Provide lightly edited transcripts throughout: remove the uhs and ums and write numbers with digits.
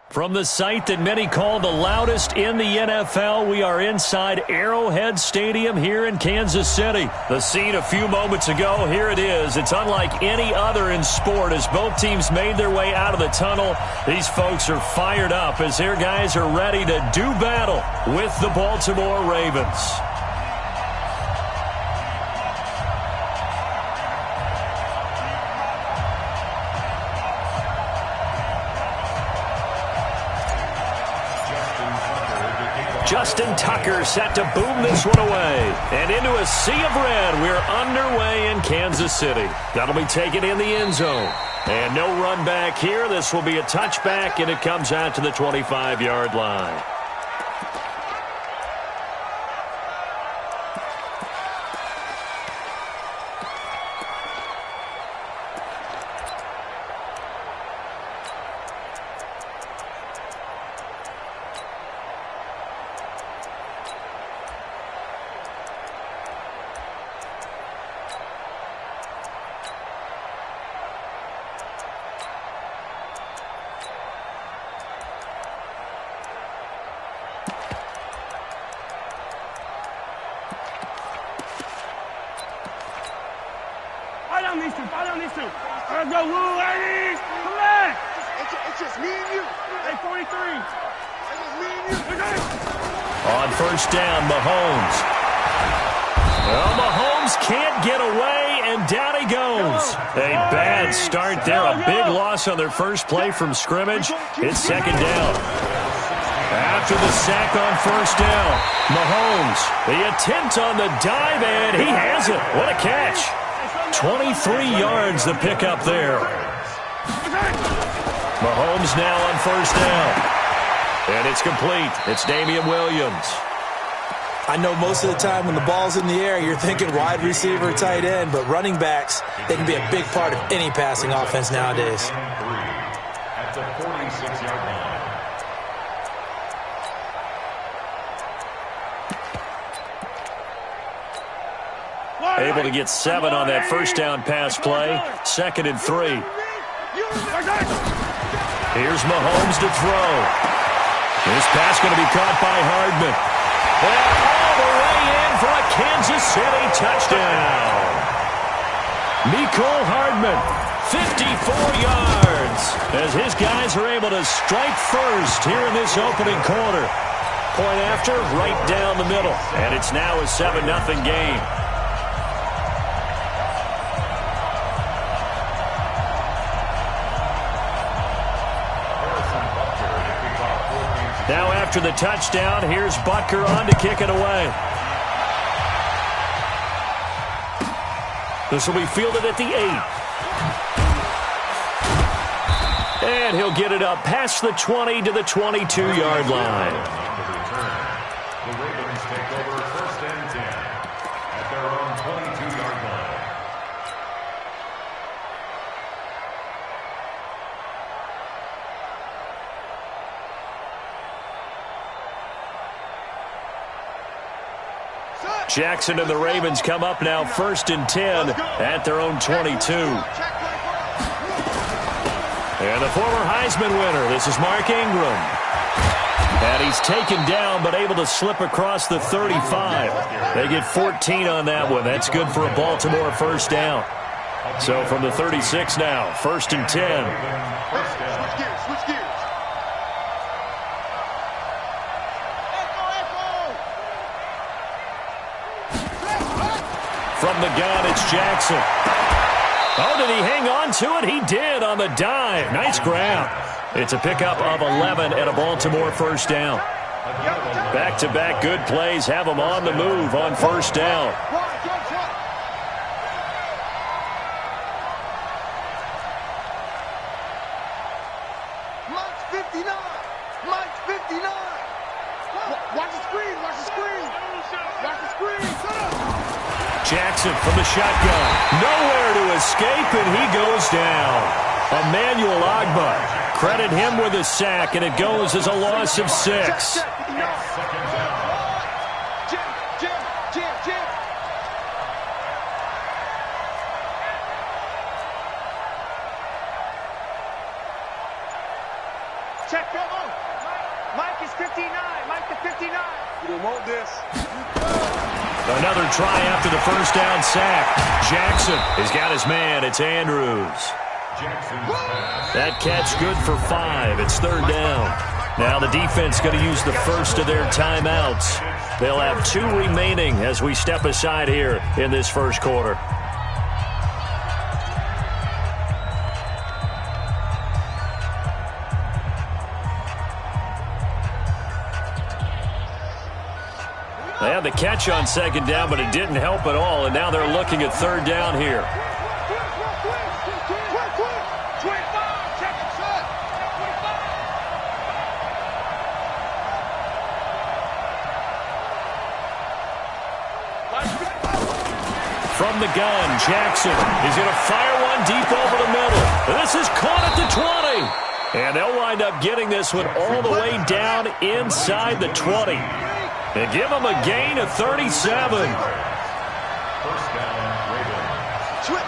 From the site that many call the loudest in the NFL, we are inside Arrowhead Stadium here in Kansas City. The scene a few moments ago, here it is. It's unlike any other in sport as both teams made their way out of the tunnel. These folks are fired up as their guys are ready to do battle with the Baltimore Ravens. Justin Tucker set to boom this one away. And into a sea of red, we're underway in Kansas City. That'll be taken in the end zone. And no run back here. This will be a touchback, and it comes out to the 25-yard line. Let's go, Woo, ladies! Come back! It's just me and you. Hey, 43. It's just me and you. On first down, Mahomes. Well, Mahomes can't get away, and down he goes. A bad start there. A big loss on their first play from scrimmage. It's second down. After the sack on first down, Mahomes, the attempt on the dive, and he has it. What a catch. 23 yards the pickup there. Mahomes now on first down. And it's complete. It's Damian Williams. I know most of the time when the ball's in the air, you're thinking wide receiver, tight end, but running backs, they can be a big part of any passing offense nowadays. At the 46-yard line. Able to get 7 on that first down pass play. 2nd and 3. Here's Mahomes to throw. This pass going to be caught by Hardman. And all the way in for a Kansas City touchdown. Mecole Hardman, 54 yards, as his guys are able to strike first here in this opening quarter. Point after, right down the middle. And it's now a 7-0 game. Now after the touchdown, here's Butker on to kick it away. This will be fielded at the 8. And he'll get it up past the 20 to the 22-yard line. The Ravens take over 1st and 10 at their own 22-yard line. Jackson and the Ravens come up now 1st and 10 at their own 22. And the former Heisman winner, this is Mark Ingram. And he's taken down but able to slip across the 35. They get 14 on that one. That's good for a Baltimore first down. So from the 36 now, 1st and 10. Switch gears. From the gun, it's Jackson. Oh, did he hang on to it? He did on the dive. Nice grab. It's a pickup of 11 and a Baltimore first down. Back-to-back good plays have them on the move on first down. Mike's 59. Mike's 59. Watch the screen. Watch the screen. Watch the screen. Jackson from the shotgun. Nowhere to escape, and he goes down. Emmanuel Ogbah. Credit him with a sack, and it goes as a loss of 6. check, go. Mike is 59. Mike to 59. You don't want this. Another try after the first down sack. Jackson has got his man. It's Andrews. That catch good for 5. It's third down. Now the defense going to use the first of their timeouts. They'll have 2 remaining as we step aside here in this first quarter. They had the catch on second down, but it didn't help at all, and now they're looking at third down here. From the gun, Jackson is going to fire one deep over the middle. This is caught at the 20. And they'll wind up getting this one all the way down inside the 20. They give them a gain of 37. First down, Ravens. Switch.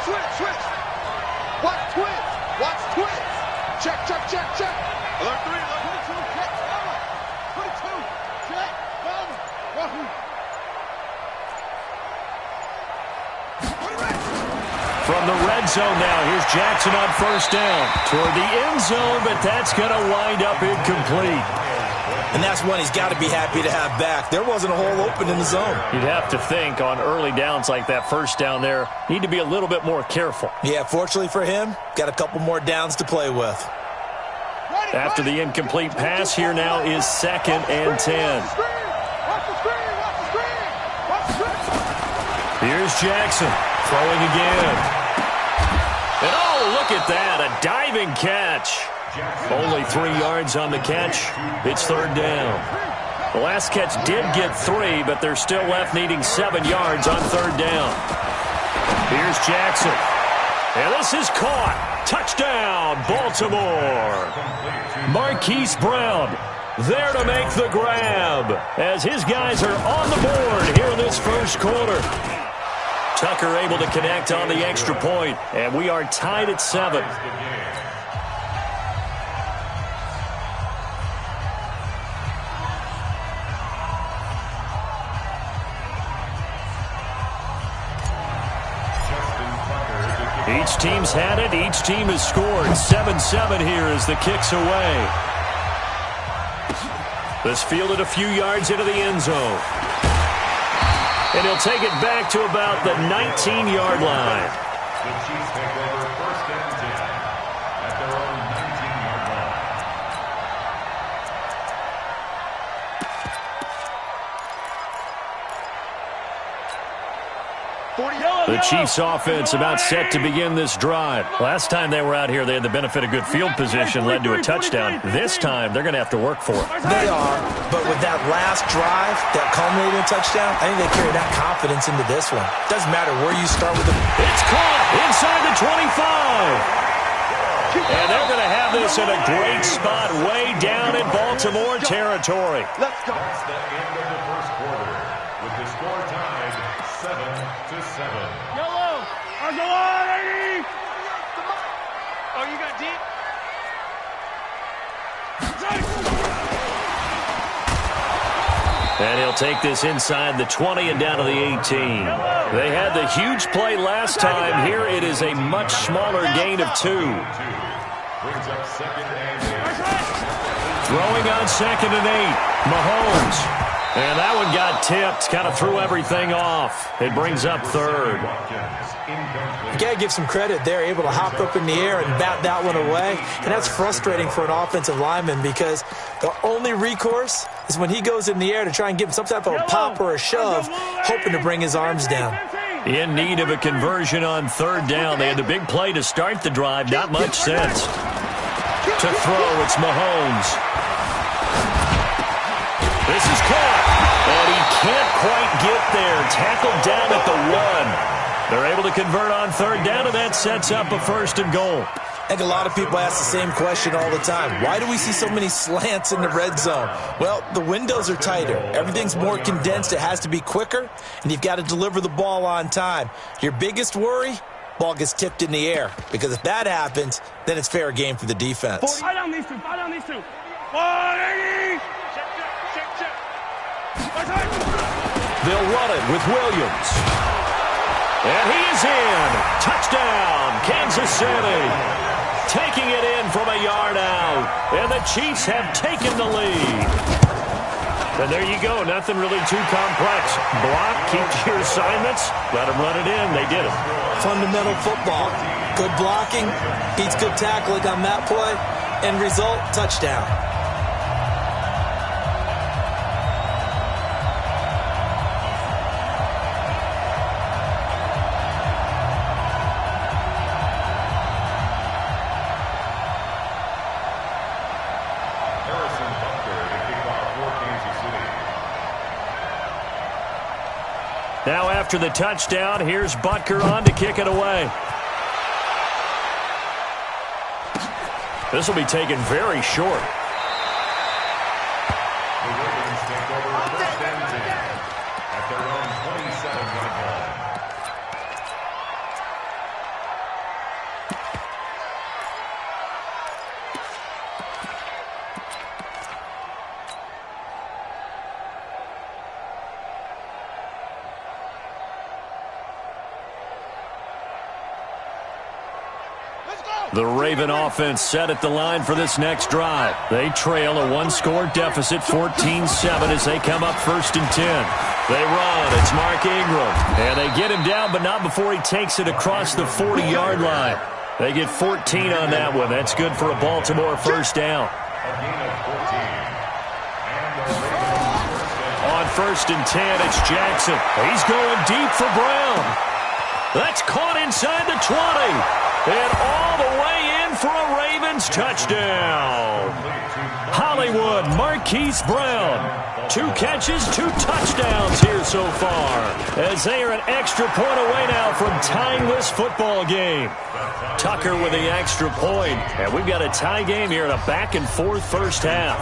Watch twitch. Check. Alert 3, alert 22, check, cover. 22, check, cover. From the red zone now, here's Jackson on first down. Toward the end zone, but that's going to wind up incomplete. And that's one he's got to be happy to have back. There wasn't a hole open in the zone. You'd have to think on early downs like that first down there, need to be a little bit more careful. Yeah, fortunately for him, got a couple more downs to play with. After the incomplete pass, here now is 2nd and 10. Here's Jackson throwing again. And oh, look at that, a diving catch. Only 3 yards on the catch. It's third down. The last catch did get 3, but they're still left needing 7 yards on third down. Here's Jackson. And this is caught. Touchdown, Baltimore. Marquise Brown there to make the grab as his guys are on the board here in this first quarter. Tucker able to connect on the extra point, and we are tied at 7. Each team's had it. Each team has scored. 7-7 here as the kick's away. This fielded a few yards into the end zone. And he'll take it back to about the 19-yard line. The Chiefs take over first and 10 at their own 19-yard line. The Chiefs offense about set to begin this drive. Last time they were out here, they had the benefit of good field position, led to a touchdown. This time, they're going to have to work for it. They are, but with that last drive, that culminating touchdown, I think they carry that confidence into this one. Doesn't matter where you start with them. It's caught inside the 25. And they're going to have this in a great spot way down in Baltimore territory. Let's go. That's the end of the first quarter with the score tied 7-7. Yellow. Go on, 80. Oh, you got deep? And he'll take this inside the 20 and down to the 18. They had the huge play last time. Here it is a much smaller gain of 2. Brings up 2nd and 8. Throwing on 2nd and 8. Mahomes. And that one got tipped. Kind of threw everything off. It brings up 3rd. You got to give some credit. They're able to hop up in the air and bat that one away. And that's frustrating for an offensive lineman because the only recourse is when he goes in the air to try and give some type of a pop or a shove, hoping to bring his arms down. In need of a conversion on third down. They had the big play to start the drive. Not much sense. To throw, it's Mahomes. This is caught. And he can't quite get there. Tackled down at the 1. They're able to convert on third down, and that sets up a 1st and goal. I think a lot of people ask the same question all the time. Why do we see so many slants in the red zone? Well, the windows are tighter. Everything's more condensed. It has to be quicker, and you've got to deliver the ball on time. Your biggest worry, ball gets tipped in the air. Because if that happens, then it's fair game for the defense. Fight on these two. 180. They'll run it with Williams. And he is in. Touchdown, Kansas City. Taking it in from a yard out. And the Chiefs have taken the lead. And there you go. Nothing really too complex. Block, keep to your assignments, let them run it in. They did it. Fundamental football. Good blocking beats good tackling on that play. End result, touchdown. Now after the touchdown, here's Butker on to kick it away. This will be taken very short. The Ravens take over first and 10 at their own 27-yard line. The Raven offense set at the line for this next drive. They trail a one-score deficit, 14-7, as they come up 1st and 10. They run. It's Mark Ingram. And they get him down, but not before he takes it across the 40-yard line. They get 14 on that one. That's good for a Baltimore first down. A gain of 14. And the Ravens On 1st and 10, it's Jackson. He's going deep for Brown. That's caught inside the 20. And all the way in for a Ravens touchdown. Hollywood Marquise Brown. 2 catches, 2 touchdowns here so far, as they are an extra point away now from tying this football game. Tucker with the extra point. And we've got a tie game here in a back-and-forth first half.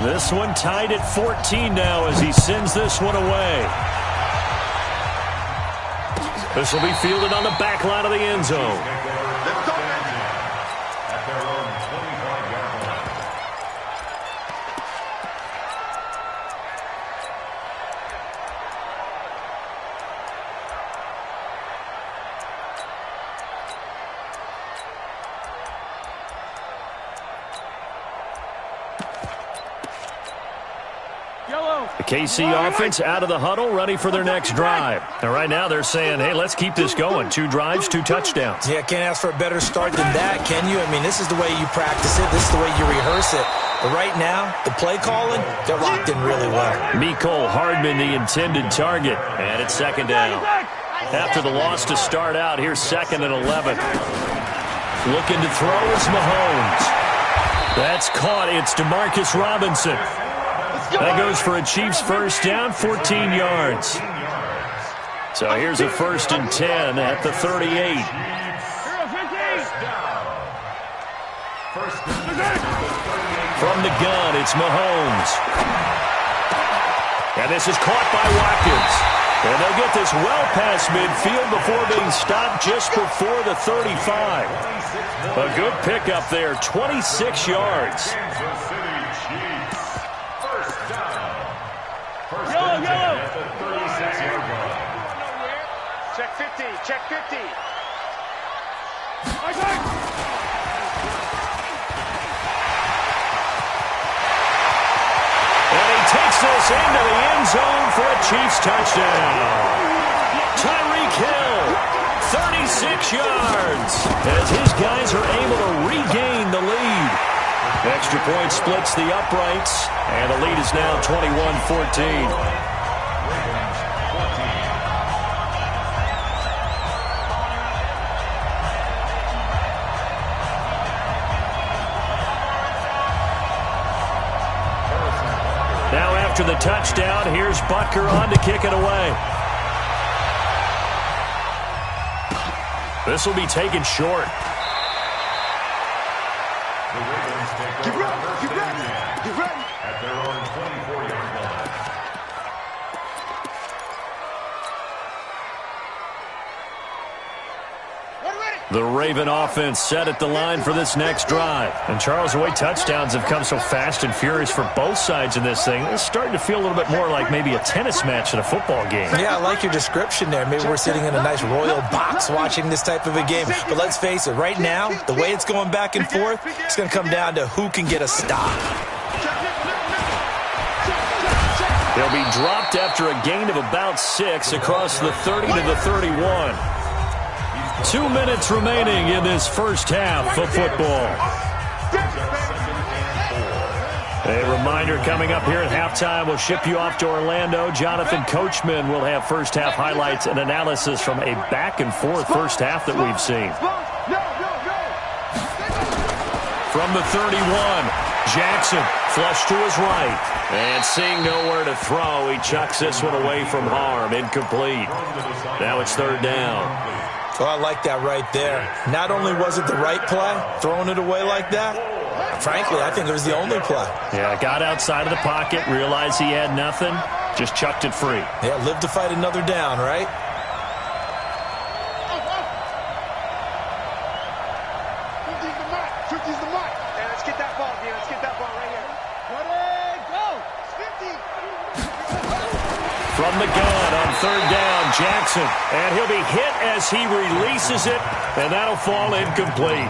This one tied at 14 now as he sends this one away. This will be fielded on the back line of the end zone. at their own 25-yard line. The KC offense out of the huddle, ready for their next drive. And right now they're saying, hey, let's keep this going. 2 drives, 2 touchdowns. Yeah, can't ask for a better start than that, can you? I mean, this is the way you practice it. This is the way you rehearse it. But right now, the play calling, they're locked in really well. Mecole Hardman, the intended target. And it's 2nd down. After the loss to start out, here's 2nd and 11. Looking to throw is Mahomes. That's caught. It's Demarcus Robinson. That goes for a Chiefs first down, 14 yards. So here's a 1st and 10 at the 38. From the gun, it's Mahomes. And this is caught by Watkins. And they'll get this well past midfield before being stopped just before the 35. A good pickup there, 26 yards. Check 50, check 50. And he takes this into the end zone for a Chiefs touchdown. Tyreek Hill, 36 yards, as his guys are able to regain the lead. Extra point splits the uprights, and the lead is now 21-14. Now after the touchdown, here's Butker on to kick it away. This will be taken short. The Ravens take over first and 10 at their own 24-yard line. What ready? The Raven offense set at the line for this next drive. And Charles, the way touchdowns have come so fast and furious for both sides in this thing, it's starting to feel a little bit more like maybe a tennis match in a football game. Yeah, I like your description there. Maybe we're sitting in a nice royal box watching this type of a game. But let's face it, right now, the way it's going back and forth, it's going to come down to who can get a stop. He'll be dropped after a gain of about 6 across the 30 to the 31. 2 minutes remaining in this first half of football. A reminder coming up here at halftime, we'll ship you off to Orlando. Jonathan Coachman will have first half highlights and analysis from a back-and-forth first half that we've seen. From the 31, Jackson flush to his right. And seeing nowhere to throw, he chucks this one away from harm. Incomplete. Now it's third down. Oh, I like that right there. Not only was it the right play, throwing it away like that, frankly, I think it was the only play. Yeah, got outside of the pocket, realized he had nothing, just chucked it free. Yeah, live to fight another down, right? Let's get that ball, Let's get that ball right here. Ready, go! 50. From the gun on third down, Jackson. And he'll be hit as he releases it, and that'll fall incomplete.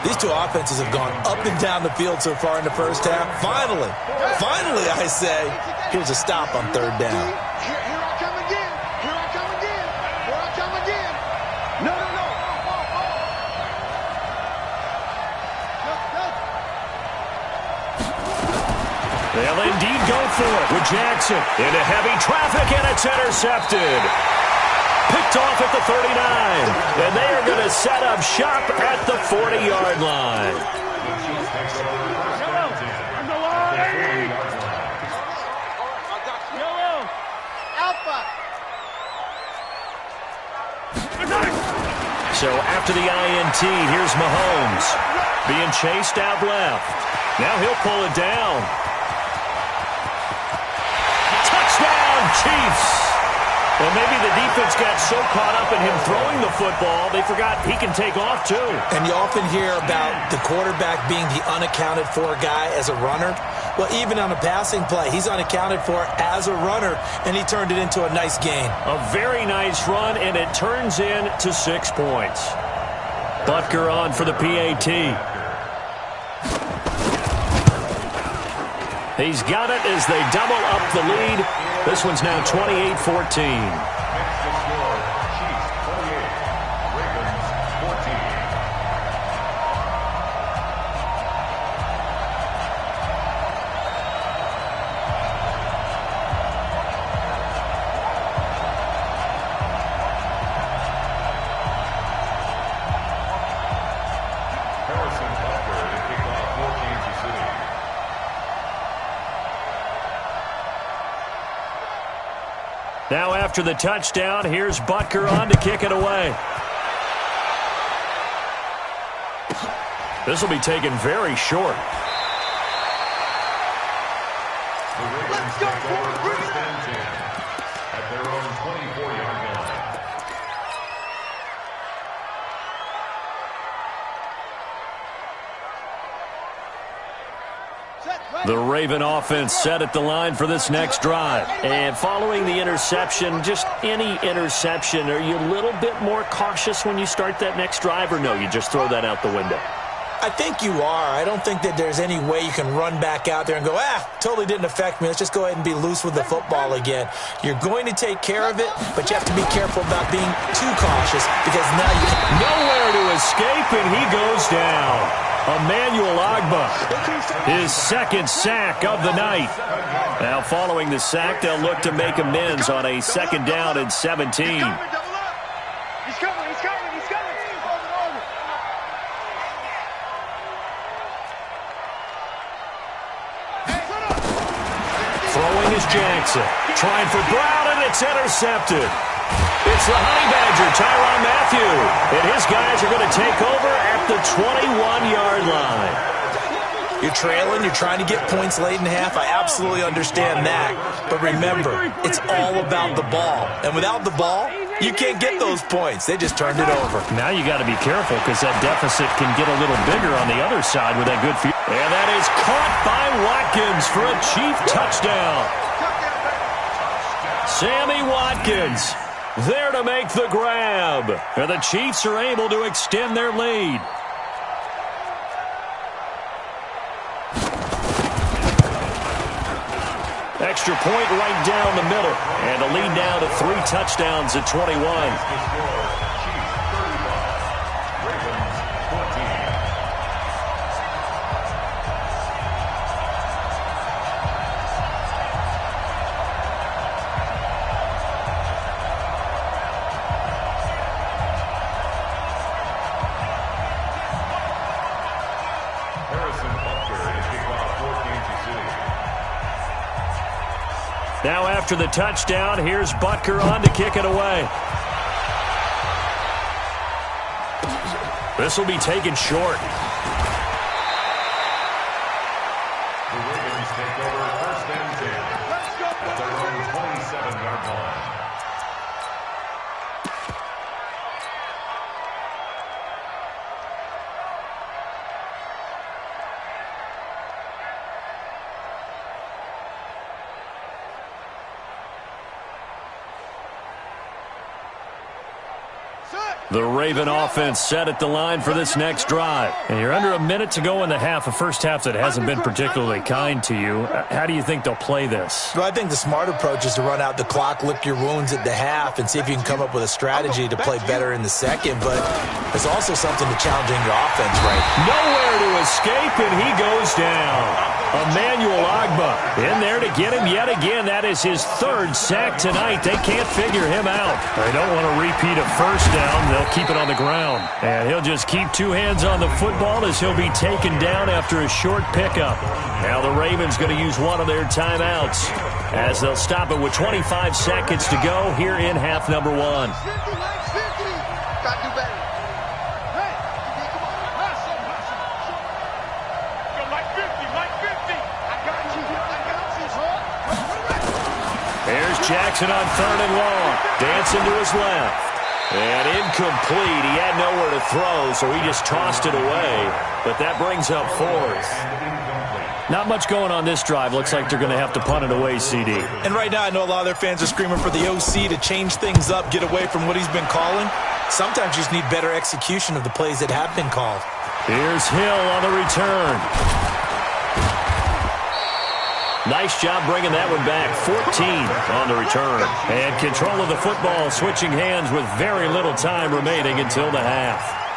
These two offenses have gone up and down the field so far in the first half. Finally, I say, here's a stop on third down. Here I come again. Here I come again. Here I come again. No. They'll indeed go for it with Jackson into heavy traffic, and it's intercepted. Picked off at the 39, and they are going to set up shop at the 40-yard line. So after the INT, here's Mahomes being chased out left. Now he'll pull it down. Touchdown, Chiefs! Well, maybe the defense got so caught up in him throwing the football, they forgot he can take off, too. And you often hear about the quarterback being the unaccounted-for guy as a runner. Well, even on a passing play, he's unaccounted for as a runner, and he turned it into a nice gain. A very nice run, and it turns into 6 points. Butker on for the PAT. He's got it as they double up the lead. This one's now 28-14. Now after the touchdown, here's Butker on to kick it away. This will be taken very short. Let's go, boys. Bring it on. At their own 24-yard line. The Raven offense set at the line for this next drive. And following the interception, just any interception, are you a little bit more cautious when you start that next drive, or no, you just throw that out the window? I think you are. I don't think that there's any way you can run back out there and go, totally didn't affect me. Let's just go ahead and be loose with the football again. You're going to take care of it, but you have to be careful about being too cautious because now you can... Nowhere to escape, and he goes down. Emmanuel Ogbah, his second sack of the night. Now following the sack, they'll look to make amends on a second down and 17. He's coming. Throwing is Jackson. Trying for Brown, and it's intercepted. It's the Honey Badger, Tyrann Mathieu. And his guys are going to take over at the 21-yard line. You're trailing. You're trying to get points late in half. I absolutely understand that. But remember, it's all about the ball. And without the ball, You can't get those points. They just turned it over. Now you got to be careful because that deficit can get a little bigger on the other side with that good field. And that is caught by Watkins for a Chief touchdown. Sammy Watkins there to make the grab. And the Chiefs are able to extend their lead. Extra point right down the middle. And a lead now to 3 touchdowns at 21. Now after the touchdown, here's Butker on to kick it away. This will be taken short. The Ravens take over 1st and 10 at their own 27-yard line. The Raven offense set at the line for this next drive. And you're under a minute to go in the half, a first half that hasn't been particularly kind to you. How do you think they'll play this? Well, I think the smart approach is to run out the clock, lick your wounds at the half, and see if you can come up with a strategy to play better in the second. But there's also something to challenging your offense, right? Nowhere to escape, and he goes down. Emmanuel Ogbah in there to get him yet again. That is his 3rd sack tonight. They can't figure him out. They don't want to repeat a first down. They'll keep it on the ground. And he'll just keep 2 hands on the football as he'll be taken down after a short pickup. Now the Ravens going to use one of their timeouts as they'll stop it with 25 seconds to go here in half number 1. Here's Jackson on 3rd and long. Dancing to his left. And incomplete. He had nowhere to throw, so he just tossed it away. But that brings up 4th. Not much going on this drive. Looks like they're going to have to punt it away, CD. And right now I know a lot of their fans are screaming for the OC to change things up, get away from what he's been calling. Sometimes you just need better execution of the plays that have been called. Here's Hill on the return. Nice job bringing that one back. 14 on the return. And control of the football switching hands with very little time remaining until the half.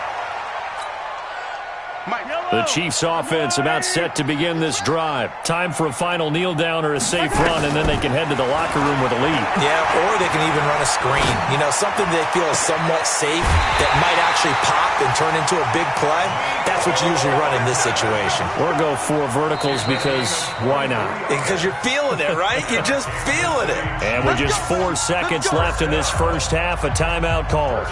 The Chiefs offense about set to begin this drive. Time for a final kneel down or a safe run, and then they can head to the locker room with a lead. Yeah, or they can even run a screen. You know, something they feel is somewhat safe that might actually pop and turn into a big play. That's what you usually run in this situation. Or go 4 verticals because why not? Because you're feeling it, right? You're just feeling it. And with just 4 seconds left in this first half, a timeout called.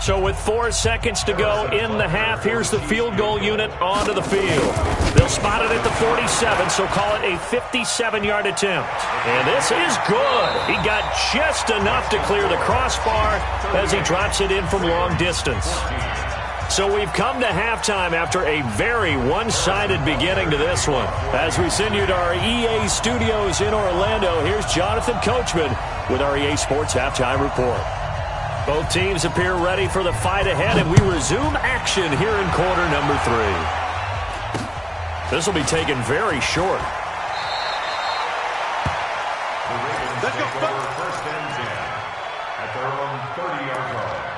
So with 4 seconds to go in the half, here's the field goal unit onto the field. They'll spot it at the 47, so call it a 57-yard attempt. And this is good. He got just enough to clear the crossbar as he drops it in from long distance. So we've come to halftime after a very one-sided beginning to this one. As we send you to our EA studios in Orlando, here's Jonathan Coachman with our EA Sports Halftime Report. Both teams appear ready for the fight ahead, and we resume action here in quarter number 3. This will be taken very short. The Ravens take over 1st and 10 at their own 30-yard line.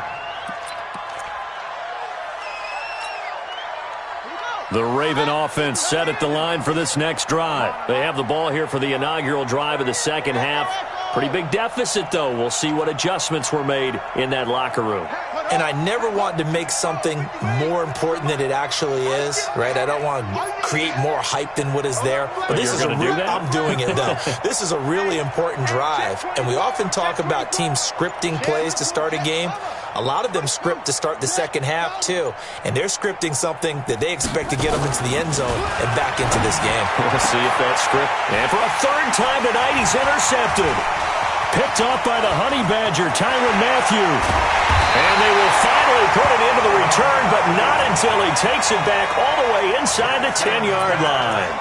The Raven offense set at the line for this next drive. They have the ball here for the inaugural drive of the second half. Pretty big deficit, though. We'll see what adjustments were made in that locker room. And I never want to make something more important than it actually is, right? I don't want to create more hype than what is there. But this is I'm doing it, though. This is a really important drive. And we often talk about teams scripting plays to start a game. A lot of them script to start the second half, too. And they're scripting something that they expect to get them into the end zone and back into this game. We'll see if that script. And for a third time tonight, he's intercepted. Picked off by the Honey Badger, Tyrann Mathieu. And they will finally put it into the return, but not until he takes it back all the way inside the 10-yard line.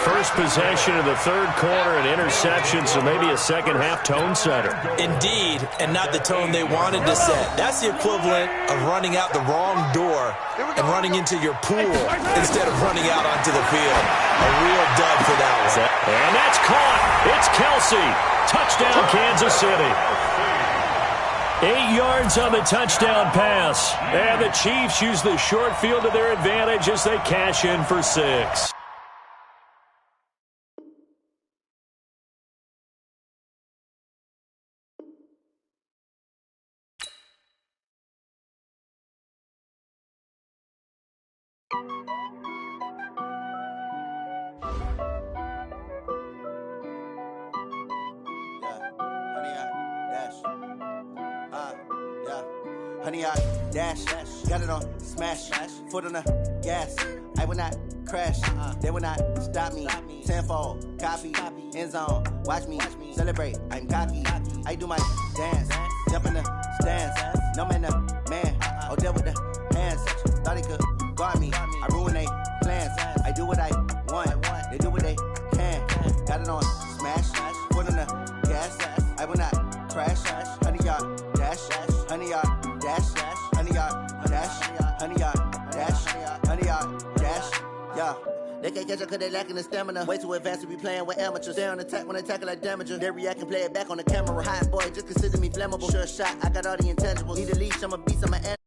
First possession of the third quarter, an interception, so maybe a second-half tone setter. Indeed, and not the tone they wanted to set. That's the equivalent of running out the wrong door and running into your pool instead of running out onto the field. A real dud for that one. And that's caught. It's Kelce. Touchdown, Kansas City. 8 yards on the touchdown pass. And the Chiefs use the short field to their advantage as they cash in for 6. Honey, I dash, got it on smash, foot on the gas. I will not crash, they will not stop me. Tenfold, copy, end zone, watch me celebrate. I'm cocky, I do my dance, jump in the stands. No man, the man, oh, deal with the hands. Thought he could guard me, I ruin they plans. I do what I want, they do what they can. Got it on smash, foot on the gas. I will not crash, honey, y'all dash, honey, y'all. Dash, honey yard, dash, honey yard, dash, honey yard, dash, yeah. They can't catch up cause they lacking the stamina. Way too advanced to be playing with amateurs. Stay on attack when they tackle like damager. They react and play it back on the camera. Hot boy, just consider me flammable. Sure shot, I got all the intangibles. Need a leash, I'm a beast, I'm an animal.